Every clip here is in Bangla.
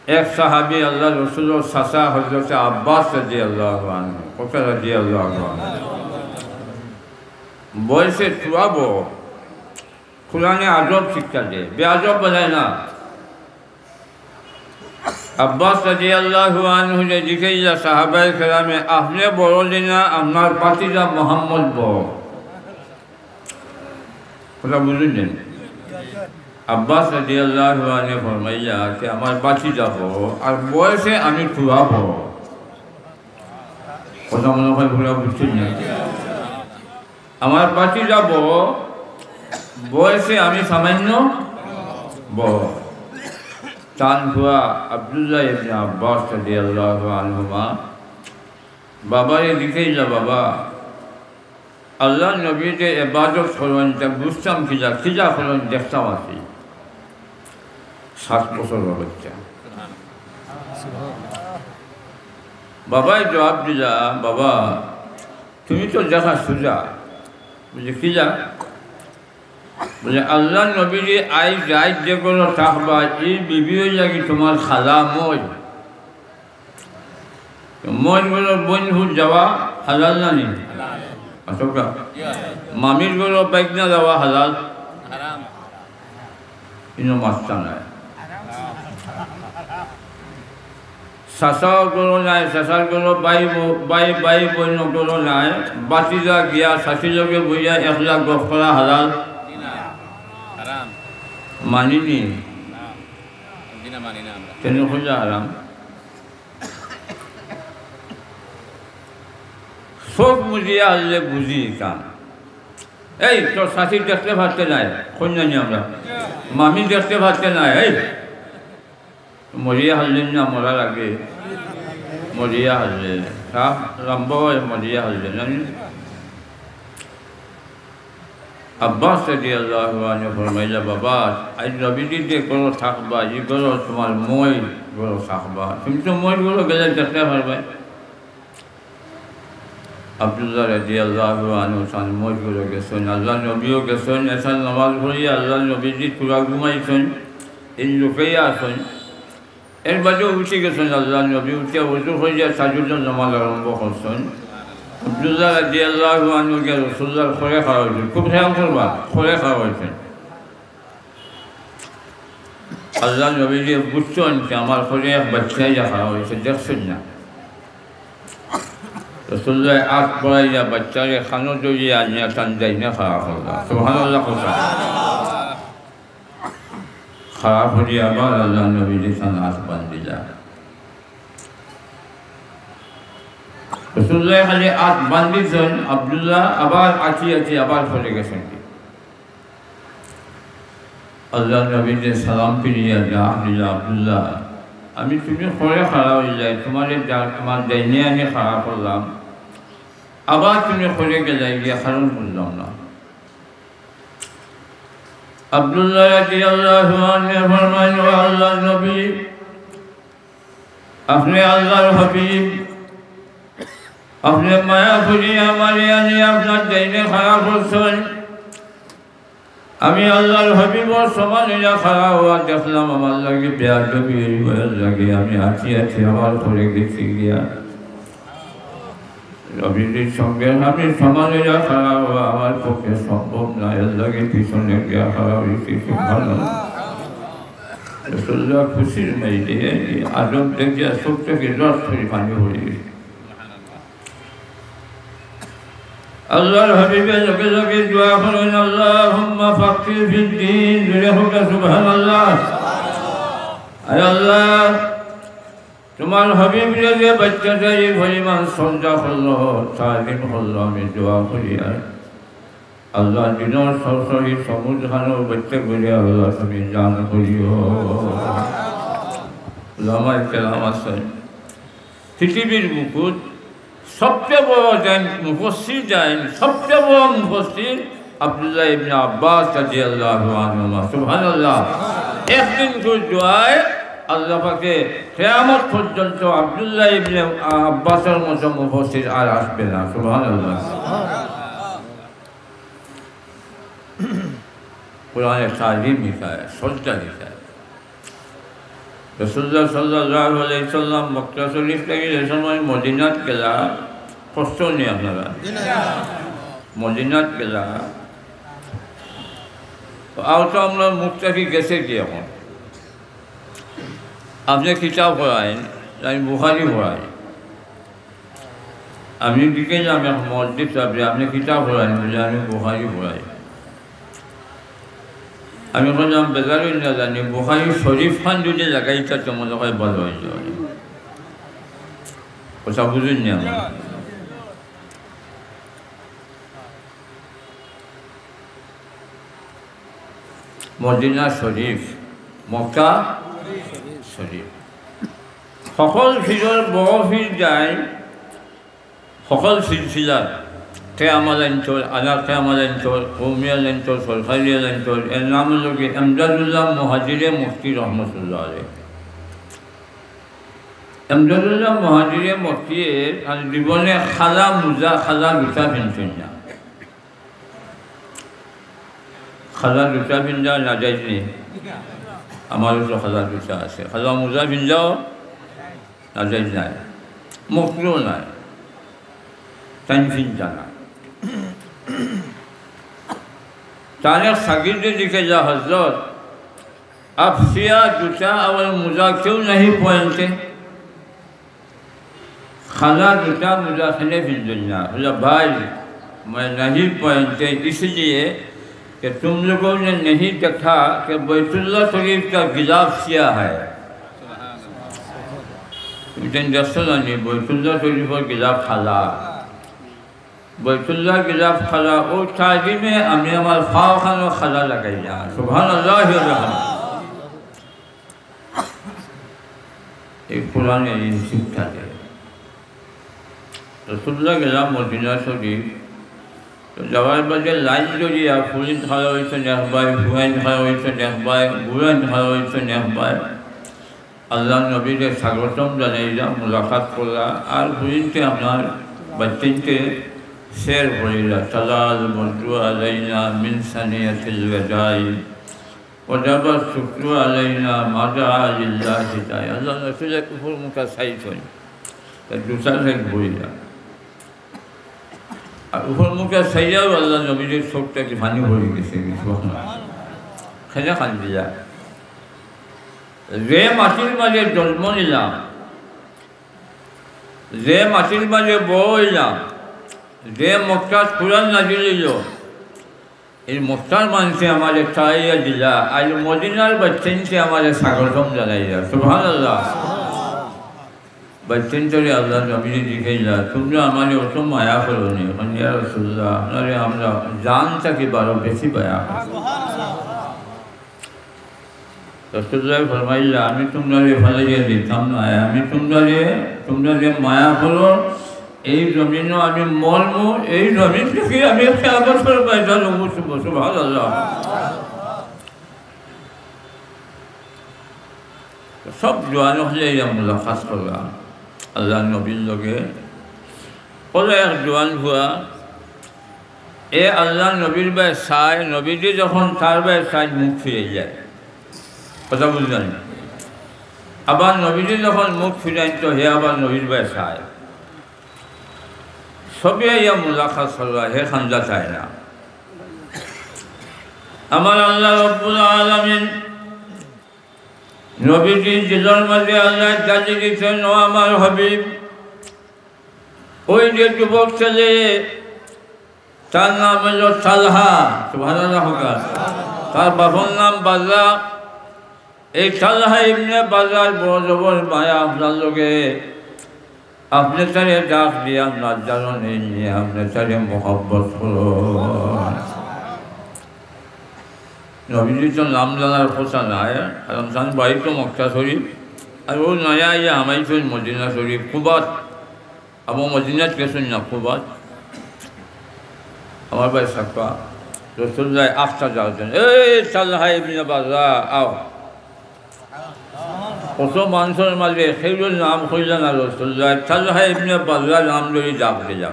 এক সাহাবী আল্লাহ রসুলের চাচা হযরত আব্বাস রাদিয়াল্লাহু আনহু কোকা রাদিয়াল্লাহু আনহু বয়সে চুয়াবো কোরআনে আজব শিক্ষা দেয় বেআজব বলে না আব্বাস রাদিয়াল্লাহু আনহু যে জিজ্ঞাসা সাহাবায়ে কেরামে আপনি বড় না আপনার পাতিজা মোহাম্মদ বড় কথা বুঝলেন আব্বাস রাদিয়াল্লাহু আনহু ফরমাইয়া যে আমার পাতিজা বড় আর বয়সে আমি চুয়াবো কথা মনে হয় পুরো বুঝছেন না আমার পাতিজা বড় বয়সে আমি সামান্য বড় চান হুয়া আব্দুল্লাহ ইবনে আব্বাস রাদিয়াল্লাহু আনহুমা বাবারে লিখেই যা বাবা আল্লাহ নবী যে ইবাদত করেন তা বুঝতাম খিজা করেন দেখতাম আছি 7 বছর বাচ্চা বাবাই জবাব দিলা বাবা তুমি তো দেখা সুজা বুঝে খিজা বলে আল্লাহ নবীজি আই যাই যে কোনো থাকবা এই বিবিও লাগি তোমার খালা মই বলো বন্ধু যাওয়া হালাল না নি আসকা মামির বলো বাইক না যাওয়া হালাল ইনো মাস্তা নাই শাসাও গলো নাই শাসার গলো বাই বন্য গলো নাই বাতিজা গিয়া শাশি লগে বইয়া 1 লাখ গফ করা হালাল মানিনি কেন খোঁজা আরাম সব বুঝিয়া হলে বুঝি কাম এই তোর শাশি দেখতে পারতে নাই খোঁজানি আমরা মামি দেখতে পারতে নাই এই মরিয়া হলেন না মরার আগে মরিয়া হলে লম্ব মরিয়া হলেন আমি আব্বাস রাদিয়াল্লাহু আনহু ফরমাইলা বাবা আজ নবীজি যে করো থাকবা ই করো তোমার মই করো থাকবা তুমি তো মই করো গেলে দেখতে পারবে আব্দুল্লাহ রাদিয়াল্লাহু আনহু সান মই করো গেছেন আল্লাহ নবীও গেছেন এসান নামাজ পড়ি আল্লাহ নবীজি পুরা ঘুমাইছেন এই লোকেই আছেন এর বাদেও উঠে গেছেন আল্লাহ নবী উঠে উজু হইয়া তাজুদের নামাজ আরম্ভ করছেন আব্দুল্লাহ রাদিয়াল্লাহু আনহু কে রাসূলুল্লাহ খরে খাওয়া হয়েছে খুব খেয়াল করবা খরে খাওয়া হয়েছে আল্লাহ নবীজি বুঝছেন যে আমার খরে এক বাচ্চাই খাওয়া হয়েছে দেখছেন না রাসূলুল্লাহ আট পড়াইয়া বাচ্চাকে খানো জড়িয়ে আনিয়া টান দেয় না খাওয়া করলা সুবহানাল্লাহ কথা খারাপ হয়ে আবার আল্লাহ নবীজি খান আট বান্ধিলা রাসূলুল্লাহ খালি আট বান্ধিছেন আব্দুল্লাহ আবার আছি আবার চলে গেছেন আল্লাহ নবীজি সালাম ফিরিয়া দিলা আব্দুল্লাহ আমি তুমি খরে খাড়া হয়ে যায় তোমার ডাইনে আনি খাড়া করলাম আবার তুমি খরে গেলে গিয়ে খারণ করলাম না আব্দুল্লাহ রাদিয়াল্লাহু আনহু ফরমাইল আল্লাহ নবী আপনি আল্লাহর হাবিব আপনি মায়া করিয়া মারিয়ানি আপনার ডাইনে খাড়া করছেন আমি আল্লাহর হাবিবর সমানিয়া খাড়া হওয়া দেখলাম আমার লাগে বেয়াদবি লাগে আমি আছি আমার করে গেছি গিয়া রবির সঙ্গে আমি সমানিয়া খাড়া হওয়া আমার পক্ষে সম্ভব না এর লাগে পিছনে গিয়া খাড়া হয়েছি ভালো রাসূলুল্লাহ খুশির মেয়ে আদব দেখিয়া চোখ থেকে রস করে পানি হয়ে গেছে আল্লাহর হাবিবের লগে লগে দোয়া করেন আল্লাহুম্মা ফাক্কিহ ফিদ্দীন জুড়ে হোক সুবহানাল্লাহ আয় আল্লাহ তোমার হাবিবের যে বাচ্চাটা এই পরিমাণ শ্রদ্ধা করলো তালিম করলো আমি দোয়া করি আর আল্লাহ দিনের সরসরি সমুদ্রানো বাচ্চা করে আল্লাহ তুমি জান করিও লামায় কেলাম আছেন পৃথিবীর মুকুট সবচেয়ে বড় মুফাসসির সবচেয়ে বড় মুফাসসির আব্দুল্লাহ ইবনে আব্বাস রাদিয়াল্লাহু আনহুমা সুবহানাল্লাহ একদিন দুআয় আল্লাহ পাকে কিয়ামত পর্যন্ত আব্দুল্লাহ ইবনে আব্বাসের মতো মুফাসসির আর আসবে না সুবহানাল্লাহ কোরআনে তালিম লিখা শ্রদ্ধা লিখা রাসূলুল্লাহ সাল্লাল্লাহু আলাইহি সাল্লাম মক্কা শরীফ থেকে যে সময় মদিনাত গেলা কষ্ট নেই আপনারা মদিনাত গেলা তো আমরা মুক্তাফি গেছে কি এখন আপনি কিতাব পড়ায়েন আমি বুখারি পড়াই আমি দিকে যাম এক মসজিদ চাপে আপনি কিতাব পড়াইন বলে আমি বুখারি পড়াই আমি বললাম বেজারই না জানি বুখারি শরীফ খান যদি লাগাইটা তোমার লোক ভালো হয়ে যাবে কথা বুঝুন না আমার মদিনা শরীফ মক্কা শরীফ সকল ফিজর বড় ফির যায় সকল সিলসিলার কেয়ামাল অঞ্চল আলা কেয়ামাল অঞ্চল কৌমিয়াল অঞ্চল সরকারি অঞ্চল এর নাম হল কি এমদাদুল্লাহ মুহাজিরে মুফতি রহমতুল্লাহ আলাইহি এমদাদুল্লাহ মুহাজিরে মুফতির আর জীবনে খালা মুজা খালা জুতা পিনছেন না খালা জুতা পিন্ধা নাজাইজ নেই আমারও তো খালা জুতা আছে খালা মুজা পিন্ধাও নাজাইজ নাই মুফতিও নাই तंफिन जाना ताने सागिर्दे लिखे जा हजरत आप सिया जूता और मुजा क्यों नहीं पहनते खाला जूता मुजा खने फिर दुनिया बोला भाई मैं नहीं पहनते इसलिए कि तुम लोगों ने नहीं देखा कि बैतुल्लाह शरीफ का गिलाफ सिया है तुम दसल नहीं बैतुल्लाह शरीफ का गिलाफ खाला बैतुल्लाह गिलाफ खला ओ शादी में हमने हमारे फाव खान और खला लगाई जा सुभान अल्लाह एक पुराने शिक्षा है रसूलुल्लाह गिलाफ मदीना शरीफ तो जवाब बजे लाइन जो दिया फुलिन खला हुई तो नेहबाई फुहाइन खला हुई तो नेहबाई बुराइन खला हुई तो नेहबाई अल्लाह नबी के स्वागतम जनाइजा मुलाकात करा और फुलिन के हमारे बच्चे के शेर बोलेगा तलाल मर्दू अलैना मिन सनियतिल वदाई वजब शुक्र अलैना मादा लिल्लाहि ताई अल्लाह रसूल के फुल मुका सही होई तो दूसरा से बोलेगा और फुल मुका सही है अल्लाह नबी के सोचते कि पानी बोली किसी सुभान खजा खान दिया जे माटिर माजे जन्म निलाम जे माटिर माजे बोइलाम जे मुख्तार कुरान नाजिल लो इन मुख्तार मान से हमारे ताइया दिला आज मदीनार बच्चन से हमारे स्वागतम जनाइया सुभान अल्लाह बच्चन तो अल्लाह नबी ने दिखाइला तुमने हमारे ओतो माया करो नहीं या रसूलुल्लाह हमारे हमरा जान तक बारो बेसी बया रसूलुल्लाह फरमाइला আমি তোমারে ভালো দিয়ে দিতাম না আমি তোমারে মায়া করো এই জমিন আমি মরমু এই জমিন থেকে আমি একটা বছর পয়সা নেব সুবহানাল্লাহ সব জোয়ান হলে মুলাকাত করলাম আল্লাহ নবীর লগে বলে এক জোয়ান হুয়া এ আল্লাহ নবীর বাই চাই নবীজি যখন তার বাই চাই মুখ ফিরে যায় কথা বুঝলেন আবার নবীজি যখন মুখ ফিরাই তো হে আবার নবীর বাই চাই সবে ইয়া মুলাকাত করা হে খান্দা চায় না আমার আল্লাহ রব্বুল আলামিন নবীজি দিলের মাঝে আল্লাহ জানি দিয়েছেন ও আমার হাবিব ওই যে যুবক ছেলে তার নাম হলো তালহা সুবহানাল্লাহ তার বাবার নাম বাজা এই তালহা ইবনে বাজার বড় জবর মায়া আপনার লোকে अपने तरह डाक दिया नाजारों ने अपने तरह मोहब्बत करो नबी तो नाम लाना खोसा ना है रमजान भाई तो मक्का शरीफ और वो नया ये हमारी तो मदीना शरीफ कुबात अब वो मदीना के सुनना कुबात हमारे भाई सकता रसूलुल्लाह आफ्टर जाते हैं तालहा इब्ने बाज़ा आओ ओसो मानसर माले खैरुल नाम खोला ना रसूलुल्लाह तालहा इब्ने बाज़ा नाम जोड़ी जाग ले जा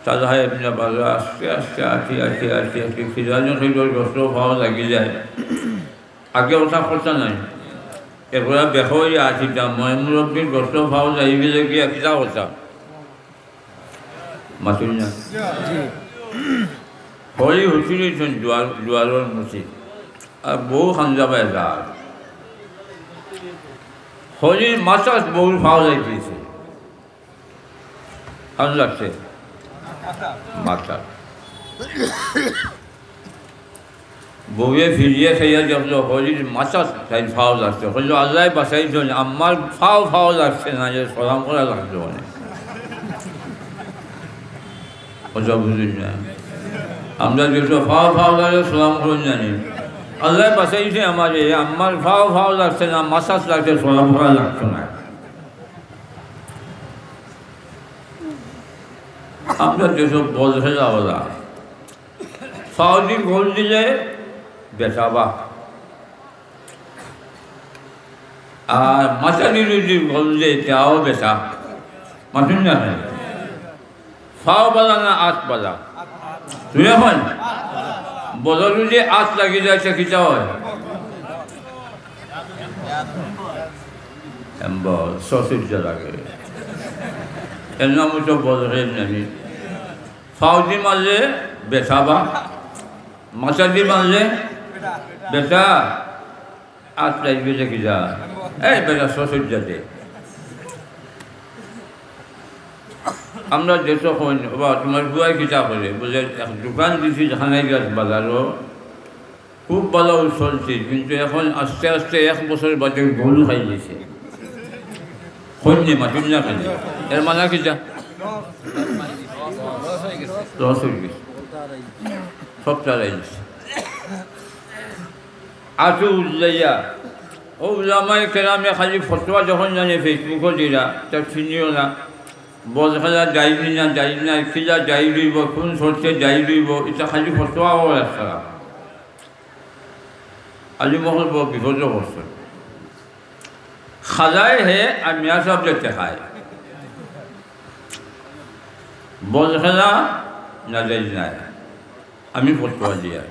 तालहा इब्ने बाज़ा आती खिजाने खैरुल रसूल भाव लगी जाए आगे उठा खोलता नहीं এরপরে বেহই আসিতাম মই মুরব্বীর গোস্ত ফাও যাইবে কি একটা কথা মাতুল না হলি হুসিলেছেন জোয়ারের মসজিদ আর বউ খানজাবা যার হলি মাসাজ বউর ফাও যাইতেছে ভাল লাগছে মাথা বউয়ে ফিরিয়ে খাইয়া যখন হলির মাথা তাই ফাও লাগছে হইল আল্লাহ বাসাই জন্য আমার ফাও লাগছে না যে সলাম করা লাগছে অনেক ওটা বুঝুন না আমরা যেসব ফাও লাগে সলাম করুন জানি আল্লাহ বাসাইছে আমার ফাও লাগছে না মাসাজ লাগছে সলাম করা লাগছে না আমরা যেসব বলছে যাওয়া ফাউজি গোল দিলে বেচাবা আর মাচালি রুজি গোল দিয়ে তাও বেচা মাতুন না ফাও বালা না আট বালা তুই এখন বদল রুজি আট লাগি যায় সে খিচা হয় সসুর্য লাগে এর নাম তো বদলের নামি ফাউজি মারলে বেচাবা মাচালি মারলে বেটা আট লাগবে দেখি যা এই বেটা সসুর্যাতে আমরা যেসব বা তোমার বুয়াই কিতা করে বলে এক দোকান দিছি যেখানে গাছ বাজারও খুব ভালো চলছে কিন্তু এখন আস্তে আস্তে এক বছর বাদে গরু খাই দিয়েছে খন্যে মাতুন না খালি এর মানা কিতা লস হয়ে গেছে সব চালাই দিচ্ছে আটু উল্লাইয়া ও উলামাই কেরামে খালি ফটোয়া যখন জানে ফেসবুকও দিলা তা চিনিও না বলখালা যাইবি না কিলা যাই রইব কোন শর্তে যাই রইব এটা খালি ফটোয়াও রাস্তা আজি মহল বড় বিপদগ্রস্ত খাজায় হে আর মিয়া সাহেব দেখতে খায় বলখালা না যাই নাই আমি ফটোয়া দিয়া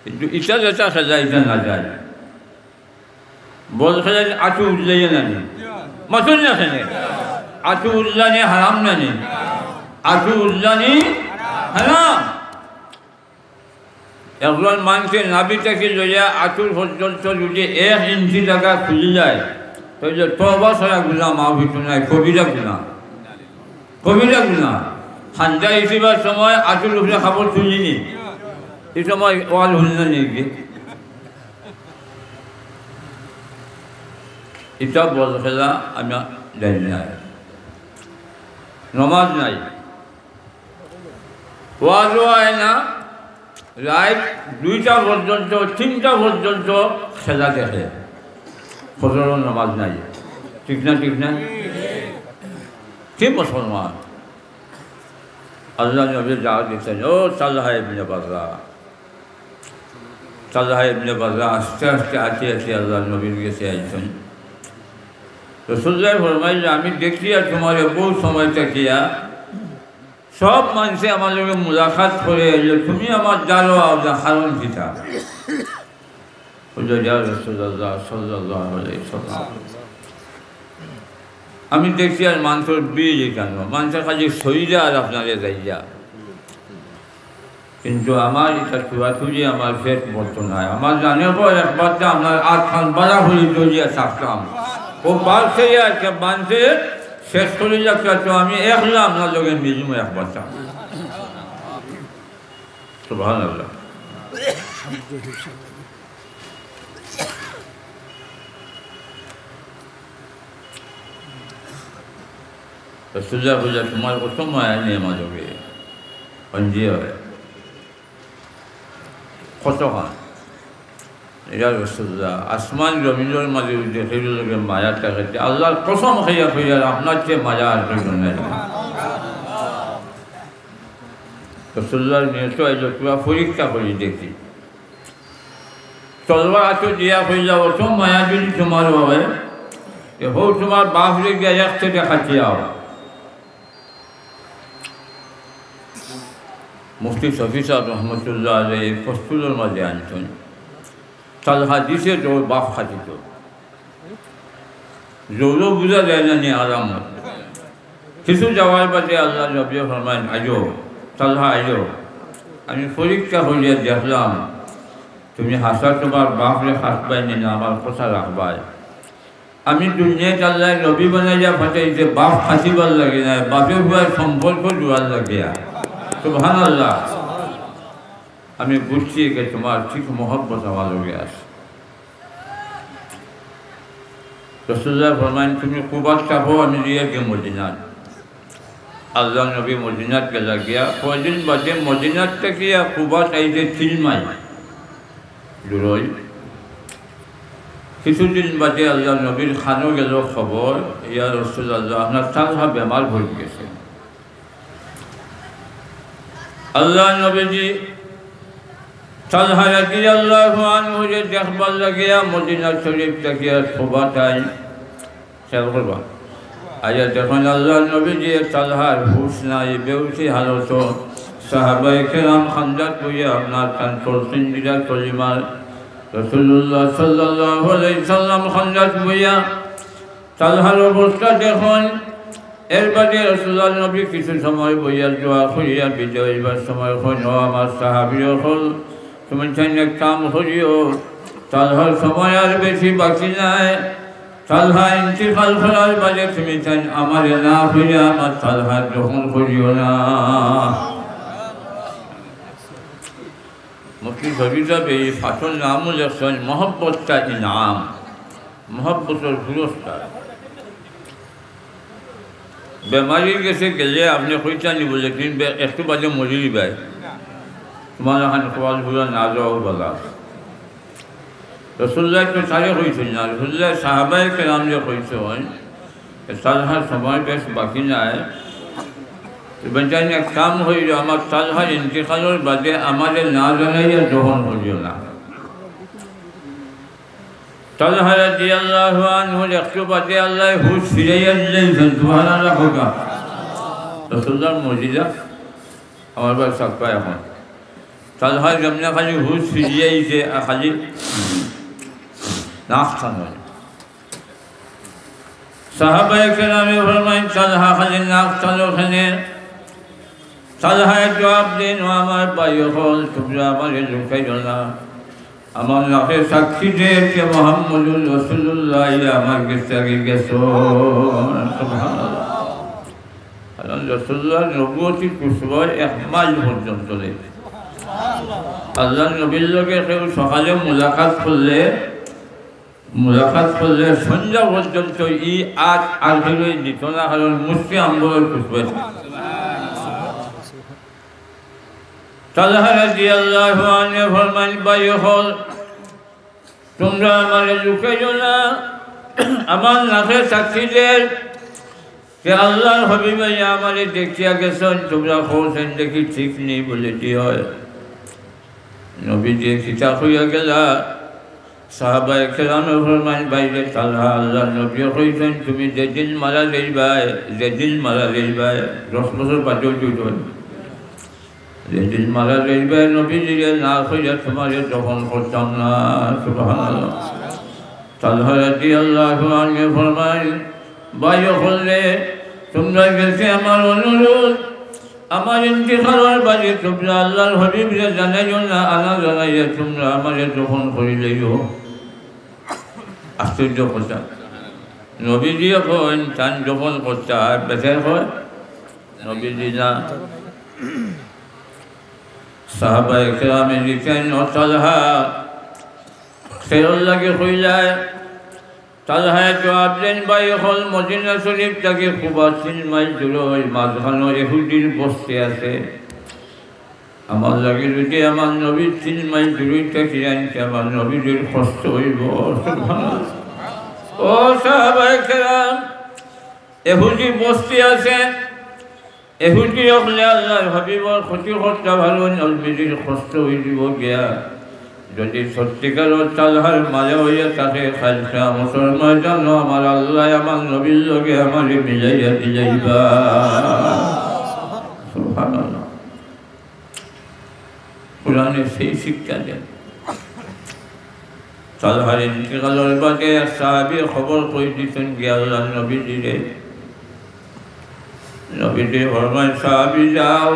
কিন্তু ইটা যেটা খাজা এটা না যায় বলখালা আটু উল্লাইয়া নানি মাতুন না খানে আটু উল্লানি হারাম নানি আটু উল্লানি হারাম একজন মানুষের নাবি থেকে লইয়া আটুর পর্যন্ত যদি 1 ইঞ্চি জায়গা খুলে যায় তাহলে তওবা ছাড়া গুনাহ মাফ হইতো না কবিরা গুনাহ খান্দা হিসেবার সময় আটুর উপরে খাবার তুলিনি এই সময় ওয়াল হল না নাকি এটা বল খেলা আমি জানি না নমাজ নাই ওয়াজও হয় না রাত 2টা পর্যন্ত 3টা পর্যন্ত খেলা দেখে ফজরের নামাজ নাই ঠিক না কি মুসলমান আল্লাহ নবী দাওয়াত দিতেন ও তালহা ইবনে বাররা আস্তে আস্তে আল্লাহ নবীর কাছে আইছেন রাসূলুল্লাহ ফরমাইলেন আমি দেখি আর তোমার বহু সময় থাকিয়া সব মানুষে আমার লগে মুলাকাত করে এলো তুমি আমার জানো কারণ কিতা রাসূলুল্লাহ সাল্লাল্লাহু আলাইহি ওয়াসাল্লাম আমি দেখছি আর মানুষের বীজ কেন মানুষের কাছে শরীরে আর আপনারে যাইয়া কিন্তু আমার এটা চুরাচুরি আমার ফেট বলতো না আমার জানার পর একবার আপনার আট খান বাড়া হয়ে জড়িয়ে থাকতাম ও বাড়ছে আজকে বানছে শেষ করে যাচ্ছে তো আমি একলা আপনার লোকের মিজমো একবার সুবহানাল্লাহ রাসূলুল্লাহ বলে তোমার কত মায়া নেই আমার লোকে অঞ্জিয়ে হয় কত খান এটা রাসূলুল্লাহ আসমান জমিনের মাঝে দেখে লোকে মায়া থাকে আল্লাহর কসম খাইয়া খাইয়া আপনার চেয়ে মায়া আর কেউ নেই রাসূলুল্লাহর নিয়ত এলো পুরা পরীক্ষা করে দেখি তলবার আছো দিয়া হয়ে যাও তো মায়া যদি তোমার হয় হো তোমার বাপ রেগে এক থেকে দেখাচ্ছি আও মুফতি শফি সাহেব রহমতুল্লাহ আলাইহি ফসলুর মাঝে আনছেন তালহা দিছে তো বাপ খাতিত জোরও বোঝা যায় না নিয়ে আলামত কিছু যাওয়ার বাদে আল্লাহ নবী ফরমাইন আইও তালহা আইও আমি পরীক্ষা করিয়া দেখলাম তুমি হাসা তোমার বাপরে হাসবাই না আমার কথা রাখবাই আমি দুনিয়ায় আল্লাহ নবী বানাইয়া ফাটাইতে বাপ ফাঁসিবার লাগে না বাপে ভুয়ার সম্পর্ক জোয়ার লাগিয়া সুবহানাল্লাহ আমি বুঝছি যে তোমার ঠিক মহব্বত আমার লগে আছে রাসূলুল্লাহ ফরমাইন তুমি কুবার চাপো আমি দিয়ে গে মদিনাত আল্লাহ নবী মদিনাত গেলা গিয়া কয়দিন বাদে মদিনাত থেকে কুবার আইতে 3 মাইল দূরই কিছুদিন বাদে আল্লাহ নবীর খানো গেল খবর ইয়া রাসূলুল্লাহ আপনার তালহা বেমার হয়ে গেছে আল্লাহ নবীজি তালহা রাদিয়াল্লাহু আনহু যে দেখবার লাগিয়া মদিনা শরীফ থেকে কুবা তাই খেয়াল করবা আয়া যখন আল্লাহ নবীজি তালহার হুশ নাই বেউসি হালত সাহাবায়ে কেরাম খান্দাত হইয়া আপনার কান করছেন দিলা কলিমার রাসূলুল্লাহ সাল্লাল্লাহু আলাইহি সাল্লাম খান্দাত হইয়া তালহার অবস্থা দেখুন এর বাদে রাসূলুল্লাহ নবী কিছু সময় বইয়া দোয়া করিয়া বিদায় হইবার সময় হইল আমার সাহাবীরা হল তুমি চাই কাম করিও তালহার সময় আর বেশি বাকি নাই তালহা ইন্তিকাল করার বাদে তুমি চাই আমার না হইয়া আমার তালহা গ্রহণ করিও না মুফতি শরীফ এই ফাসল নাম লেখছেন মহব্বতটা ইনাম মহব্বতের পুরস্কার বেমারি গেছে গেলে আপনি কইতানি বলে কিন্তু একটু বাজে মরি দিবাই তোমার এখন খোয়াল ঘুরা না যাওয়া বলা রাসূলুল্লাহ তো সারে কইছেন না রাসূলুল্লাহ সাহাবায়ে কেরাম যে কইছেন তালহার সময় বেশ বাকি নাই বেচারি এক কাম হইল আমার তালহার ইন্তিকালের বাদে আমাদের না জানাইয়া গ্রহণ করিও না তালহা রাদিয়াল্লাহু আনহু একটু বাদে আল্লাহ হুশ ফিরাইয়া দিলেন সুবহানাল্লাহ হোকা রাসূলুল্লাহর মুজিজা আমার বাস সাক্কা এখন তালহা যেমন খালি হুশ ফিরিয়াইছে খালি নাফসান হয় সাহাবায়ে কেরামে ফরমাইন তালহা খালি নাফসান ওখানে তালহায় জবাব দিন আমার ভাই হল তোমরা আমার লুকাইও না আমার নাকে সাক্ষী দিয়ে যে মুহাম্মদুর রাসূলুল্লাহ আমার কাছে আগে গেছো সুবহানাল্লাহ রাসূলুল্লাহ নবুয়তি কুসবয় 1 মাইল পর্যন্ত লেগে আল্লাহ নবীর লগে কেউ সকালে মুলাকাত করলে সন্ধ্যা পর্যন্ত ই আজ আর দিত না কারণ মুসলিম আন্দোলন কুসবয় তালহা রাদিয়াল্লাহু আনহু ফরমান ভাই হল তোমরা আমারে লুকাইও না আমার নাকে সাক্ষী দেন যে আল্লাহর হাবিব আমারে দেখিয়া গেছেন তোমরা কইছেন দেখি ঠিক নেই বলে দিও নবী যে কিতা হইয়া গেলা সাহাবায়ে কেরামে ফরমান বাইরে তালহা আল্লাহর নবী কইছেন তুমি যেদিন মারা যাইবাই 10 বছর বাদে জুড়ল যেদিন মারা যাইবে নবীজিরে না হইয়া তোমারে দফন করতাম না সুবহানাল্লাহ তালহা রাদিয়াল্লাহু আনহু ফরমায় ভাই হলে তোমরা গেছে আমার অনুরোধ আমার ইন্তিকালের বাদে তোমরা আল্লাহর হাবিবরে জানাইও না আনা জানাইয়া তোমরা আমারে দফন করিলেও আশ্চর্য কথা নবীজি এখন তান দফন করতে বেঁচে হয় নবীজি না সাহাবায়ে কেরামে লিখেন তালহা খেয়াল লাগে হইলায় তালহায় জবাব দেন ভাই হল মদিনা শরীফ থেকে কুবা 3 মাইল দূরে মাঝখানে ইহুদির বস্তি আছে আমার লাগে যদি আমার নবী 3 মাইল দূরে থেকে আনতে আমার নবীদের কষ্ট হইব সুবহানাল্লাহ ও সাহাবায়ে কেরাম ইহুদি বস্তি আছে এহুদি হলে আল্লাহর হাবিবর ক্ষতি করতে ভালো নবীজির কষ্ট হয়ে যাব গিয়া যদি সত্যিকার তালহার মায়া হইয়া থাকে খালসা মুসলমান জানো আমার আল্লাহ আমার নবীর লগে আমারে মিলাইয়া দিলাইবা সুবহানাল্লাহ কোরআনে সেই শিক্ষা দেন তালহার ইন্তিকালের বাদে এক সাহাবী খবর কই দিতেন গিয়ে আল্লাহর নবীজিরে। নবীজি ফরমায় সাহাবী যাও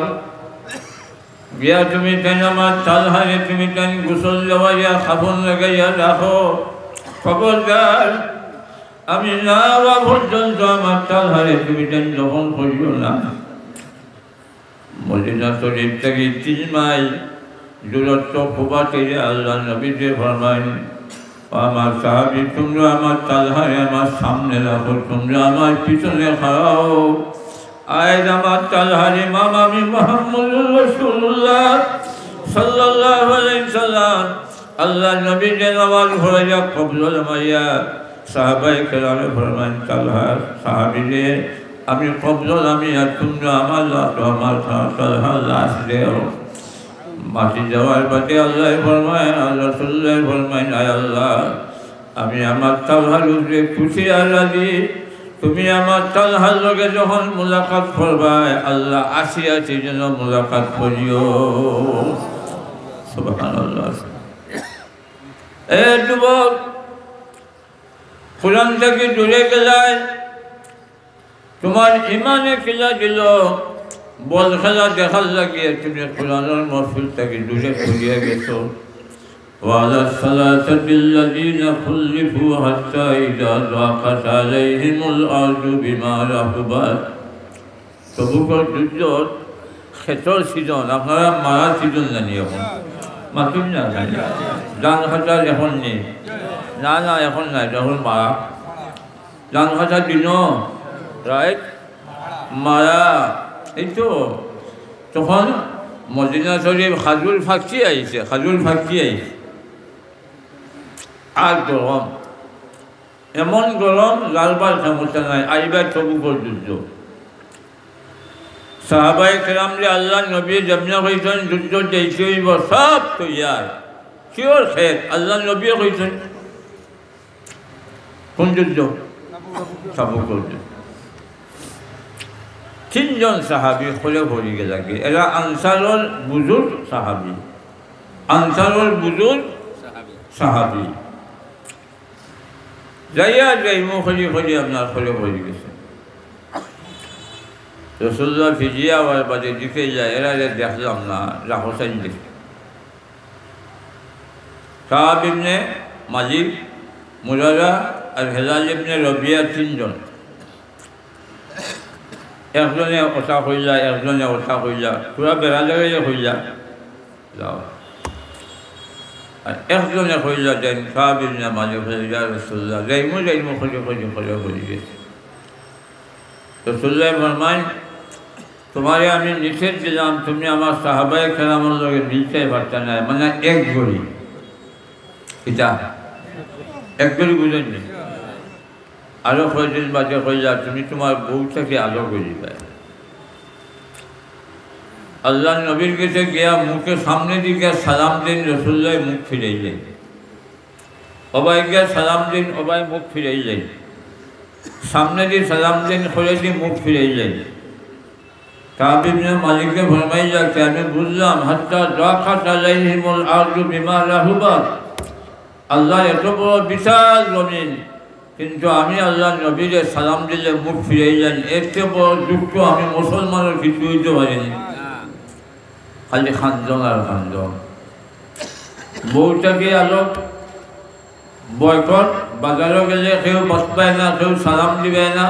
গিয়া তুমি তেন আমার তালহারে তুমি তেন গোসল দেওয়াইয়া খাবন লাগাইয়া রাখো, খবরদার আমি না হওয়া পর্যন্ত আমার তালহারে তুমি তেন দহন করিও না। মদিনা শরীফ থেকে 3 মাইল দূরত্ব কুবাতে আল্লাহ নবীজি ফরমায় আমার সাহাবী তোমরা আমার তালহারে আমার সামনে রাখো, তোমরা আমার পিছনে খাও। আজ আমার তালহারে ইমাম আমি মুহাম্মদুর রাসূলুল্লাহ সাল্লাল্লাহু আলাইহি সাল্লাম আল্লাহ নবীজি নামাজ পড়াইয়া কবুল মাইয়া সাহাবায়ে কেরামে ফরমান তালহা সাহাবীরে আমি কবুল আমি আর তোমরা আমার তালহা লাশ দেও। মাটি যাওয়ার বাদে আল্লাহ ফরমায় রাসূলুল্লাহ ফরমায় আয় আল্লাহ আমি আমার তালহার উপরে খুশি আর রাজি, তুমি আমার তালহার লগে যখন মুলাকাত করবাই আল্লাহ আসি যেন মুলাকাত করিও। সুবহানাল্লাহ। এ যুবক কোরআন থেকে দূরে গেলায় তোমার ইমানে খেলা দিল, বল খেলা দেখার লাগিয়ে তুমি কোরআনের মাহফিল থেকে দূরে সরিয়ে গেছো। وعلى الثلاثة الذين خلفوا حتى إذا ضاقت عليهم الأرض بما رحبت। তবুকর যুদ্ধ ক্ষেতর সিজন, আপনারা মারা সিজন জানি এখন মাতুন না জানি ধান খাটার এখন নেই, না না এখন নাই, যখন মারা ধান খাটার দিন রাইট মারা এই তো তখন মদিনা শরীফ খাজুর ফাঁকি আইছে, খাজুর ফাঁকি আইছে আর গরম, এমন গরম লালবার ক্ষমতা নাই। আইবার তবুকর যুদ্ধ সাহাবায়ে কেরাম যে আল্লাহ নবী যেমনি কইছেন যুদ্ধ যাইতে হইব সব তৈয়ার শিওর খেত আল্লাহ নবী কইছেন। কোন যুদ্ধ? তাবুকর যুদ্ধ। 3 জন সাহাবী খলে ভরি গেলাকে, এরা আনসারর বুজুর্গ সাহাবী, আনসারর বুজুর্গ সাহাবী যাইয়া যাইমো খলি খলি আপনার খলে ভরি গেছে। রাসূলুল্লাহ ফিজিয়া হওয়ার বাদে দিকে যায়, এরা দেখলাম না রাহসাইন দেখে কাব ইবনে মালিক, মুরারা আর হেলাল ইবনে রবিয়া 3 জন। একজনে ওটা হইলা, একজনে ওটা হইলা, পুরা বেড়া জায়গায় হইলা যাও। আর একজনে হইলা দেন কাব ইবনে মালিক হইলা রাসূলুল্লাহ যাইমো যাইমো খলি খলি খলে ভরি গেছে। রাসূলুল্লাহ ফরমান তোমারে আমি নিষেধ দিলাম, তুমি আমার সাহাবায়ে কেরামের লগে মিলতে পারতে না, মানে এক গড়ি, এটা এক গড়ি বুঝেন নি। আরো কয়েকদিন বাদে কইলা তুমি তোমার বউটাকে আলো করিবে। আল্লাহ নবীর কাছে গিয়া মুখে সামনে দিকে সালাম দিন, রাসূলুল্লাহ মুখ ফিরাইলেন। সবাই গিয়া সালাম দিন, সবাই মুখ ফিরাইলেন। সামনে দিয়ে সালাম দিন, করে দিয়ে মুখ ফিরাইলেন। কাব ইবনে মালিককে ফরমাই যাচ্ছে আমি বুঝলাম হাত্তা যাকাত আলাইহিমুল আরদু বিমা রাহুবাত, আল্লাহ এত বড় বিশাল জমিন কিন্তু আমি আল্লাহ নবীরে সালাম দিলে মুখ ফিরাইলেন, এর চেয়ে বড় দুঃখ আমি মুসলমানের কিছু হইতে পারিনি। খালি খান্দন আর খান্দন। বউটাকে আলো বয়কট, বাজারে গেলে কেউ বসবে না, কেউ সালাম দিবে না।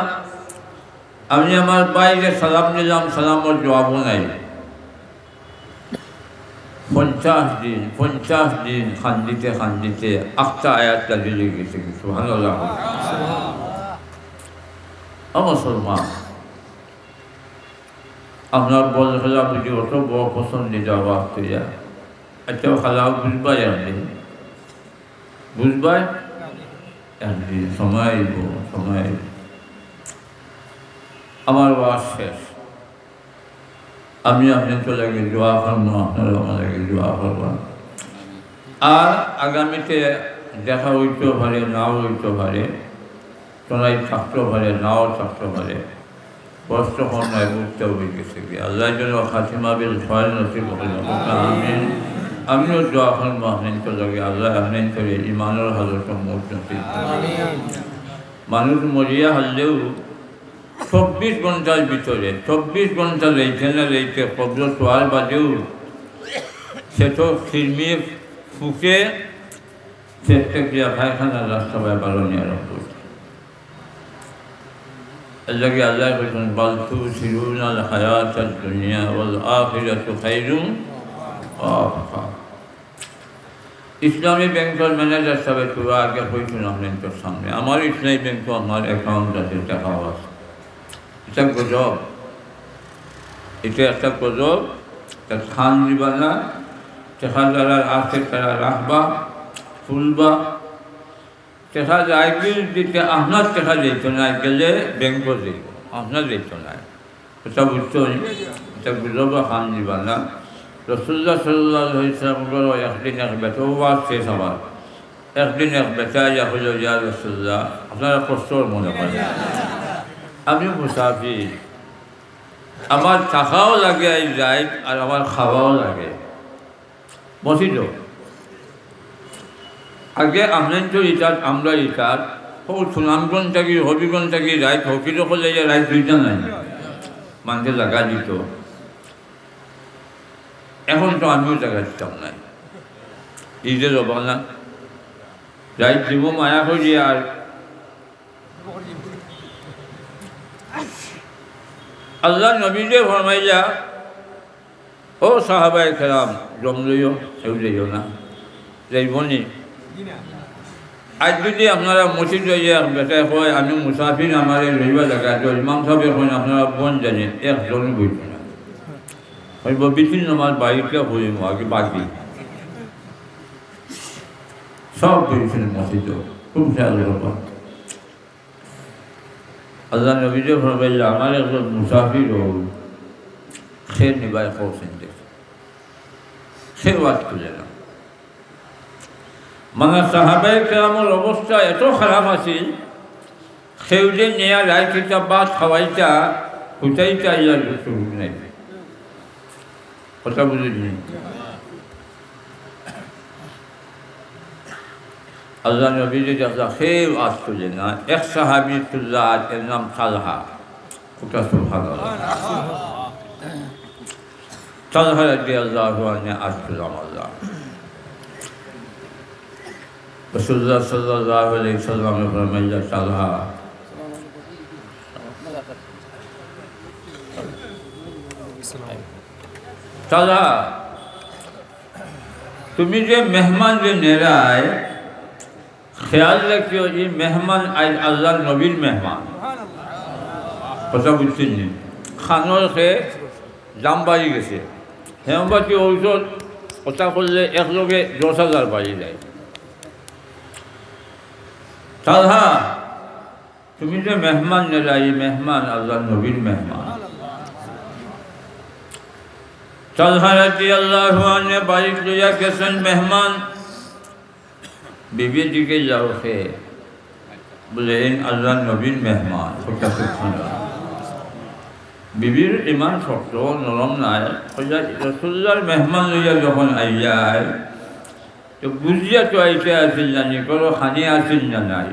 আমি আমার বাইরে সালাম দিলাম, সালামের জবাবও নাই। 50 দিন খান্দিতে খান্দিতে একটা আয়াতটা দিলে গেছে কিছু ভালো লাগে। মুসলমান আপনার বল খেলা বুঝি অত বড় পছন্দিদা বাস্তু যায়, একটা খেলা বুঝবাই একদিন, বুঝবাই একদিন, সময় আইব, সময় আইব। আমার ওয়াজ শেষ, আমি আপনাকে লাগে দোয়া করবো, আপনারা আমার লাগে দোয়া করবেন। আর আগামীতে দেখা হইতেও পারে, নাও হইতে পারে, তোরাই থাকতেও পারে, নাও থাকতে পারে। কষ্ট কন্যায় বুঝতে হয়ে গেছে কি আল্লাহ যেন খাতিমা বিল খয়র নসিব করেন। আমিন। আমিও দোয়া করব আপনার তো লাগে আল্লাহ আপনার করে ইমানের হাজত মজবুত মানুষ মরিয়া হলেও 24 ঘন্টার ভিতরে 24 ঘন্টা লেইতে না লেইতে কবর তোয়ার বাদেও সে তো ফিল্মি ফুকে চেষ্টা ক্রিয়া পায়খানার রাস্তা পায় ভালো নিয়ে রাখবো الذي الله يقول بل تؤثرون الحياة الدنيا والآخرة خير وأبقى ইসলামী ব্যাংকের ম্যানেজার সাহেব তো আগে হয়েছিল আপনার তোর সামনে আমার ইসলামী ব্যাংক আমার অ্যাকাউন্ট আছে টাকা আছে এটা গজব এটা একটা গজব তা খান দিবা না টাকা যারা আছে তারা রাখবা তুলবা টাকা আইবিল দিতে আপনার টাকা দিত না গেলে ব্যাংক দিত আপনার দিত না এটা বুঝতে এটা গজব খান দিবা না রসুল্লাহ সাল্লাল্লাহু আলাইহি ওয়াসাল্লাম বলল একদিন এক বেটা ওয়াজ শেষ হবার একদিন এক বেটা হলো ইয়া রাসূলুল্লাহ আপনারা কষ্ট মনে করেন আমি মুসাফির আমার টাকাও লাগে যাই আর আমার খাওয়াও লাগে বসিল আগে আপনার তো ইটার আমরা ইটার ও সুনামগঞ্জ থাকি হবিগঞ্জ থাকি রাইট হকির হলে রাইট দুইটা নাই মানুষের লাগা দিত এখন তো আমিও জায়গা দিতাম নাই ঈদের হবা না যাই দিব মায়া করি আর আল্লাহ নবীজে ফরমাইলা ও সাহাবায়ে কেরাম জমলইও সেও যাইও না যাইবনি আজ যদি আপনারা মসজিদ যাইয়া বেটায় হয় আমি মুসাফির আমার রইবা জায়গা তো ইমাম সাহেব এখন আপনারা বোন জানেন একজন বইত না হইব বিভিন্ন আমার বাড়িটা হইব আগে বাকি সব বইছেন মসজিদ খুব খেয়াল রাখবা আল্লাহ নবীজে ফরমাইলা আমার একজন মুসাফির হোক সে নিবাই করছেন দেখে সে ওয়াজ করে না মানে সাহাবায়ে কেরামের অবস্থা এত খারাপ আছিল সেও যে নেয়া রায় কিতাব বাদ খাওয়াইটা হুটাইটা ইয়ার সুযোগ নেই কথা বুঝিনি আল্লাহ নবী যে সেও আজ তুলে না এক সাহাবি তুল্লাহ এর নাম তালহা ওটা সুবহানাল্লাহ তালহা রাদিয়াল্লাহু আনহু আজ তুলাম আল্লাহ রাসূলুল্লাহ সাল্লাল্লাহু আলাইহি ওয়াসাল্লাম ফরমাইলেন তালহা তালহা তুমি যে মেহমান যে নেরায় খেয়াল রাখিও যে মেহমান আজ আল্লাহ নবীর মেহমান কথা বুঝছেন নি খানোর সে দাম বাড়ি গেছে হেমবাতি ঔষধ কথা করলে একলগে 10,000 বাড়ি যায় তালহা তুমি যে মেহমান নেরাই মেহমান আল্লাহ নবীর মেহমান তালহা রাদিয়াল্লাহু আনহু বাড়ি লইয়া গেছেন মেহমান বিবির দিকে যাও সে বলেন আল্লাহ নবীর মেহমান বিবির ইমান শক্ত নরম নাই রাসূলুল্লাহর মেহমান লইয়া যখন আইয়ায় তো বুঝিয়া তো আইতে আসিল জানি কোনো খানি আসিল না নাই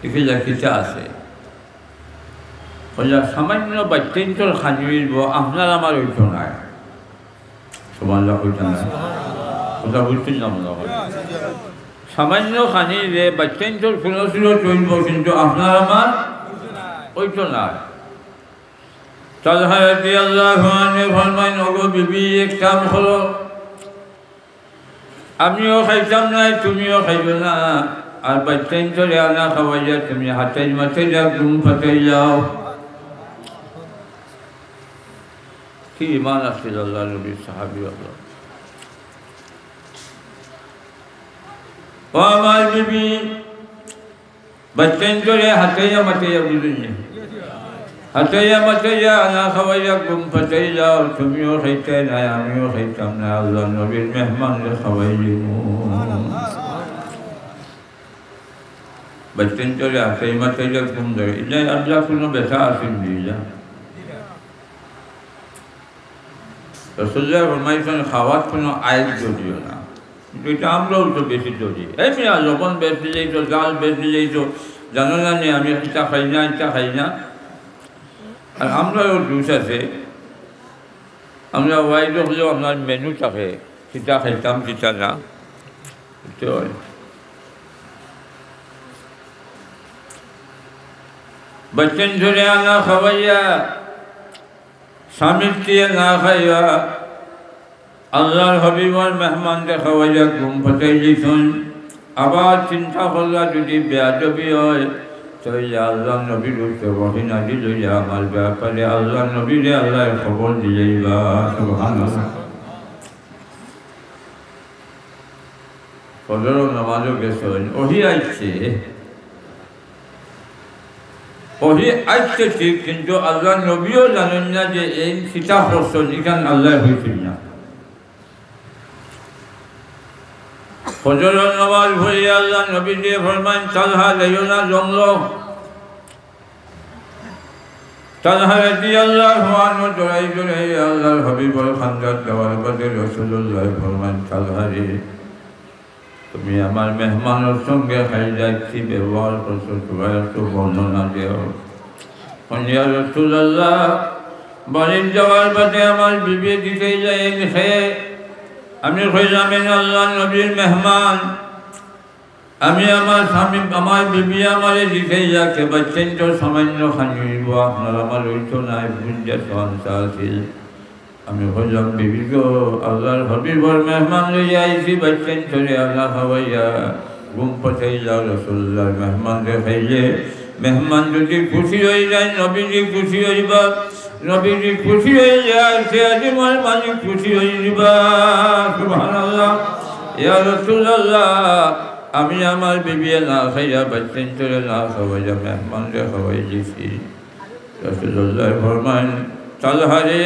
এগুলা কিতা আছে সামান্য বাচ্চাইন্তর খানি উঠব আপনার আমার ওইটো নাই সুবহানাল্লাহ ওইটা নাই কথা বুঝছেন না মনে হয় সামান্য খানি যে বাচ্চাইন্তর কোনো চলব কিন্তু আপনার আমার ওইটো নাই তালহা রাদিয়াল্লাহু আনহু ফরমাইন ওগো বিবি এক কাম করো আমিও খাইতাম নাই তুমিও খাইবে না আর বাচ্চাইন্তরে আনা খাওয়াইয়া তুমি হাতে মাথায় যা ঘুম ফাটাই যাও কি ইমান আসছিল আল্লাহ নবীর সাহাবী আল্লাহ ও আমার বিবি বাচ্চাইন্তরে হাতাইয়া মাথাইয়া বুঝুন হাতাইয়া মাথাইয়া আনা খাওয়াইয়া ঘুম ফাটাই যাও তুমিও খাইতে নাই আমিও খাইতাম না আল্লাহ নবীর মেহমানরে খাওয়াই দিব বাচ্চাইন্তরে হাতাই মাথাইয়া ঘুম ধরে এটা আল্লাহ কোনো ব্যথা আসেন দিলা রাসূলুল্লাহ ফরমাইছেন খাওয়ার কোনো আইব যদিও না, কিন্তু এটা আমরাও তো বেশি ধরি। এই মিয়া লবণ বেশি যাইতো, জাল বেশি যাইতো, জানো না নি আমি এটা খাই না, এটা খাই না। আর আমরাও জুস আছে, আমরা ওয়াইড হলেও আপনার মেনু থাকে, সেটা খাইতাম সেটা না। बच्चन झुरे ना खवैया शामिल किए ना खाया अल्लाह हबीब और मेहमान दे खवैया घूम फते जिसन आबाद चिंता फल्ला जुदी बेअदबी होय तो या अल्लाह नबी रुते वही नाजी जो या अमल पर अल्लाह नबी ने अल्लाह खबर दिएगा सुभान अल्लाह। फजर नमाजों के सोन वही आइছে वही आइছে ठीक, किंतु अल्लाह नबीও জানেন না যে এই সীতা হোসেন ইখান আল্লাহ হইছিল না। ফজর নামাজ পড়ে আল্লাহ নবী দিয়ে ফরমান তালহা যাইও না জঙ্গল। তালহা রাদিয়াল্লাহু আনহু দৌড়াই দৌড়াই আল্লাহর হাবিবের খানদার দেওয়ার বাদে রাসূলুল্লাহ ফরমান তালহা রে তুমি আমার মেহমানের সঙ্গে খাই যাচ্ছি ব্যবহার করছো, তোমার একটু বর্ণনা দেও। ইয়া রাসূলুল্লাহ বাড়ির যাওয়ার বাদে আমার বিবি দিতে যায় খেয়ে আমি হইলাম আল্লাহ নবীর মেহমান, আমি আমার স্বামী আমার বিবি আমারে দিতে যাকে বাচ্চেন তো সামান্য খানিব আপনার আমার হইতো নাই বুঝে সংসার আছিল। আমি হইলাম বিবি গো আল্লাহর হাবিবর মেহমান লইয়া আইছি বাচ্চেন চলে আল্লাহ খাওয়াইয়া ঘুম পথে যাও। রাসূলুল্লাহর মেহমান দেখাইলে মেহমান যদি খুশি হয়ে যায় নবীজি খুশি হইবা, নবীজি খুশি হয়ে যায় সে আজি আমার মালিক খুশি হয়ে যাবা। সুবহানাল্লাহ। ইয়া রাসূলুল্লাহ আমি আমার বিবি না খাইয়া বাচ্চেন চলে না খাওয়াইয়া মেহমান খাওয়াই দিছি। রাসূলুল্লাহ ফরমান তালহা রে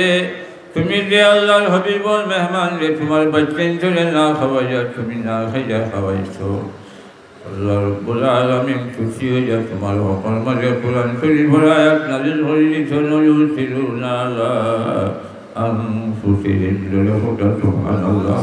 তুমি যে আল্লাহর হাবিবর মেহমান রে তোমার বাচ্চেন চলে না খাওয়াইয়া তুমি না খাইয়া খাওয়াইছো, আল্লাহ রাব্বুল আলামিন খুশি হইয়া তোমার হকর মাঝে কোরআন শরীফের আয়াত নাযিল করে দিয়েছেন ইউসিরুনা আলা আনফুসিহিম। সুবহানাল্লাহ।